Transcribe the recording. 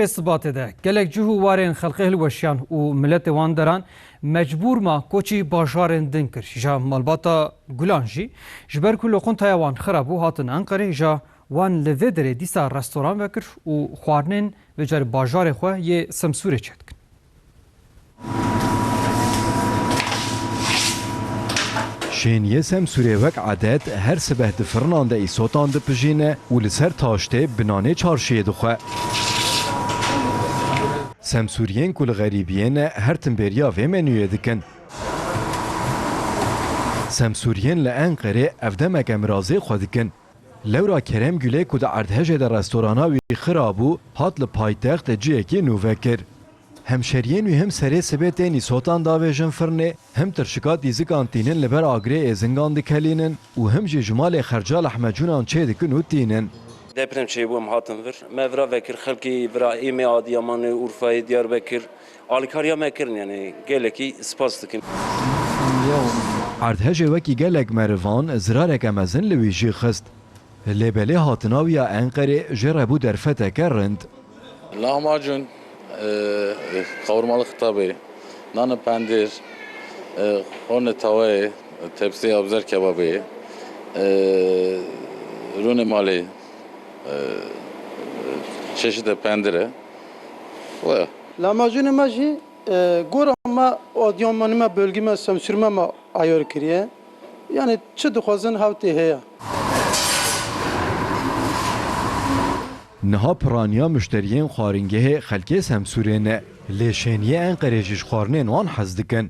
استباطه ده گلک جهو وارن خلقه الوشیان و ملت وان دران مجبور ما کوچی باجارن دن کر جا مالباتا گولانجی جبر کل خون تایوان خرابو هاتن انقره جا وان لودره دیسا رستوران وکر و خوارنن و جر باجار خو یه سمسوره چت کن شینیه سمسوره وک عادت هر سبه دفرنان ده ایسوتان ده پجینه و لسر تاشته بنانه چارشیه دخواه سمسوريين كل غريبين هرتن بريا في منوية دكن سمسوريين لأنقرة أفدمك امرازي خودكن لورا كرم گله كود عردهجه در رستورانا وي خرابو هات لپایتخت جيكي نوفكر همشريين و هم سري سبتين صوتان داوجن فرنه هم ترشكات ديزي كانتينن لبر آگره ازنگان دكالينن و هم جي جمال خرجال احمدجونان چه دكن و تينن deprem çeybum hatın vir. Mevra vekir xalki vira ime Adıyaman, Urfa'yı, Diyarbakır alkarya mekirin yani geleki spas dikin. عردهجه وکی گلک مروان زرارک امازن لویجی خست لبله هاتناویا انقره جربو درفته کرند Lahmacun, kavurmalı tabi, nane pendir, horne tavayı, tepsi abzer kebabı, rune mali, çeşitli pendire. Lahmacun maji gorama Adıyaman'ıma bölgeme semsürmeme ayar kiriye. Yani çı dixwazin havtê heye. نها پرانیا مشتریین خارنگه خلکه سمسورینه لیشینیه انقره جیش خارنین وان حز دکن